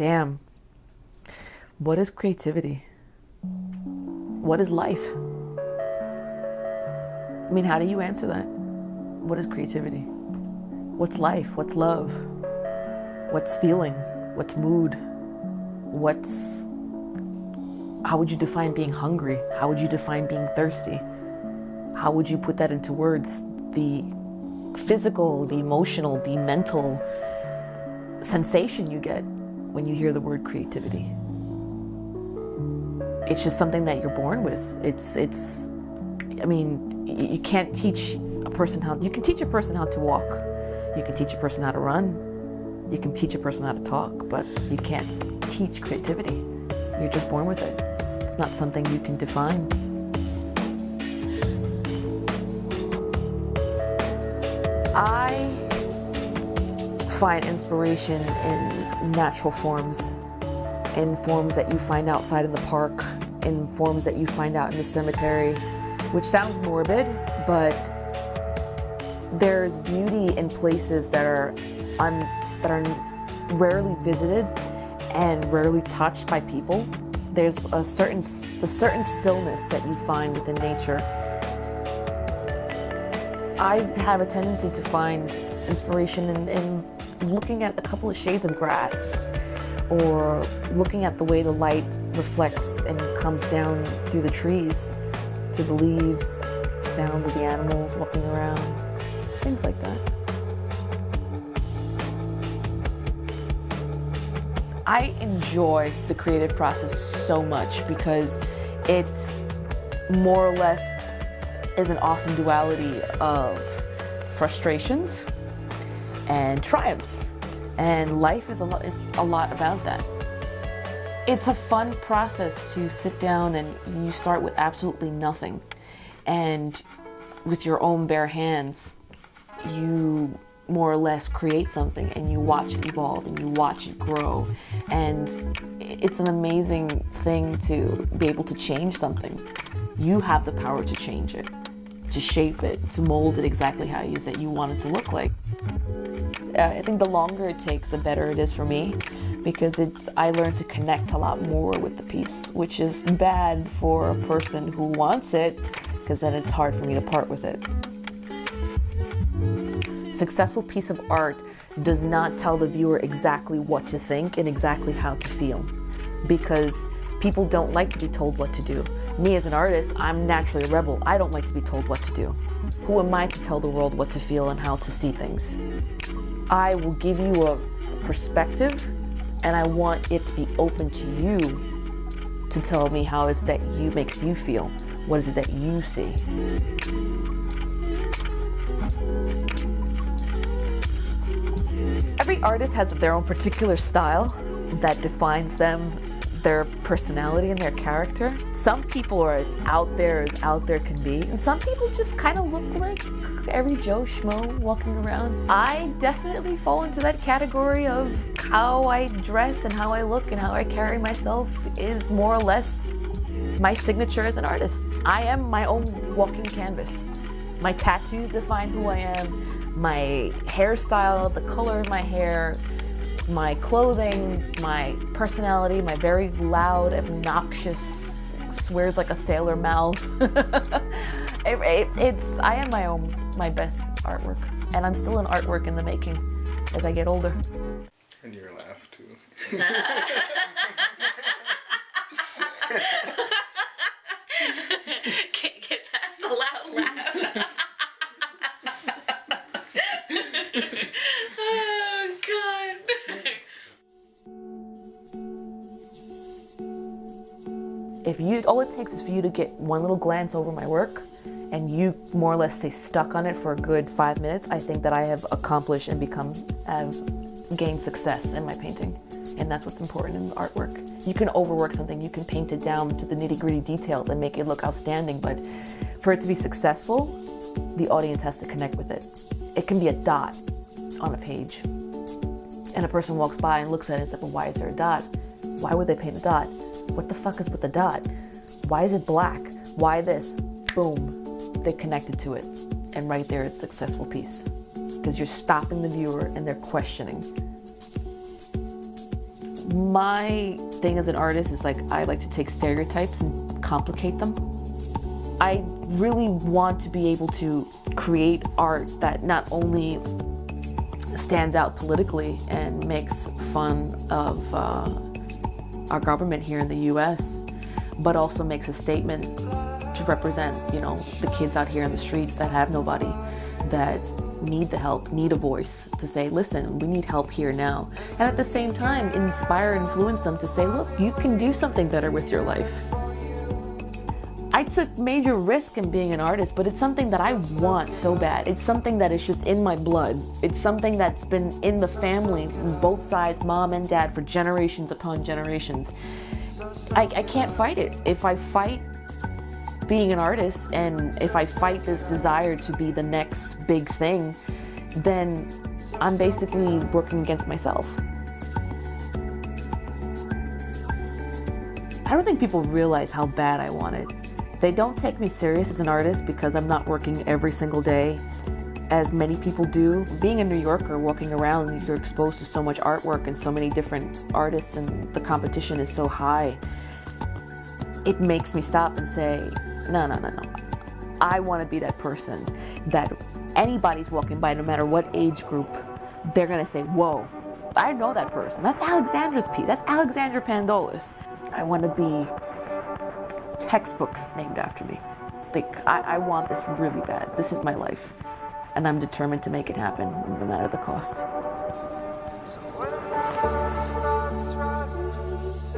Damn. What is creativity? What is life? I mean, how do you answer that? What is creativity? What's life? What's love? What's feeling? What's mood? How would you define being hungry? How would you define being thirsty? How would you put that into words? The physical, the emotional, the mental sensation you get when you hear the word creativity. It's just something that you're born with. I mean, you can't teach a person you can teach a person how to walk. You can teach a person how to run. You can teach a person how to talk, but you can't teach creativity. You're just born with it. It's not something you can define. I find inspiration in natural forms, in forms that you find outside in the park, in forms that you find out in the cemetery, which sounds morbid, but there's beauty in places that are rarely visited and rarely touched by people. There's the certain stillness that you find within nature. I have a tendency to find inspiration in looking at a couple of shades of grass, or looking at the way the light reflects and comes down through the trees, through the leaves, the sounds of the animals walking around, things like that. I enjoy the creative process so much because it more or less is an awesome duality of frustrations and triumphs. And life is a lot about that. It's a fun process to sit down and you start with absolutely nothing. And with your own bare hands, you more or less create something and you watch it evolve and you watch it grow. And it's an amazing thing to be able to change something. You have the power to change it, to shape it, to mold it exactly how it is that you want it to look like. I think the longer it takes, the better it is for me, because I learn to connect a lot more with the piece, which is bad for a person who wants it, because then it's hard for me to part with it. Successful piece of art does not tell the viewer exactly what to think and exactly how to feel, because people don't like to be told what to do. Me as an artist, I'm naturally a rebel. I don't like to be told what to do. Who am I to tell the world what to feel and how to see things? I will give you a perspective, and I want it to be open to you to tell me how is it that makes you feel. What is it that you see? Every artist has their own particular style that defines them, their personality and their character. Some people are as out there can be, and some people just kind of look like every Joe Schmo walking around. I definitely fall into that category of how I dress and how I look and how I carry myself is more or less my signature as an artist. I am my own walking canvas. My tattoos define who I am. My hairstyle, the color of my hair, my clothing, my personality, my very loud, obnoxious, swears like a sailor mouth. I am my best artwork, and I'm still an artwork in the making as I get older. And your laugh too. Can't get past the loud laugh. Oh God. All it takes is for you to get one little glance over my work and you more or less stay stuck on it for a good 5 minutes, I think that I have accomplished and have gained success in my painting. And that's what's important in artwork. You can overwork something, you can paint it down to the nitty-gritty details and make it look outstanding, but for it to be successful, the audience has to connect with it. It can be a dot on a page, and a person walks by and looks at it and says, well, why is there a dot? Why would they paint a dot? What the fuck is with the dot? Why is it black? Why this? Boom. They connected to it. And right there, it's a successful piece. Because you're stopping the viewer and they're questioning. My thing as an artist is like, I like to take stereotypes and complicate them. I really want to be able to create art that not only stands out politically and makes fun of our government here in the US, but also makes a statement to represent, you know, the kids out here in the streets that have nobody, that need the help, need a voice to say, listen, we need help here now. And at the same time, inspire and influence them to say, look, you can do something better with your life. I took major risk in being an artist, but it's something that I want so bad. It's something that is just in my blood. It's something that's been in the family, both sides, mom and dad, for generations upon generations. I can't fight it. If I fight being an artist, and if I fight this desire to be the next big thing, then I'm basically working against myself. I don't think people realize how bad I want it. They don't take me serious as an artist because I'm not working every single day as many people do. Being a New Yorker, walking around, you're exposed to so much artwork and so many different artists, and the competition is so high. It makes me stop and say, no. I want to be that person that anybody's walking by, no matter what age group, they're going to say, whoa, I know that person. That's Alexandra's piece. That's Alexandra Pandolas. I want to be textbooks named after me. Like, I want this really bad. This is my life. And I'm determined to make it happen, no matter the cost.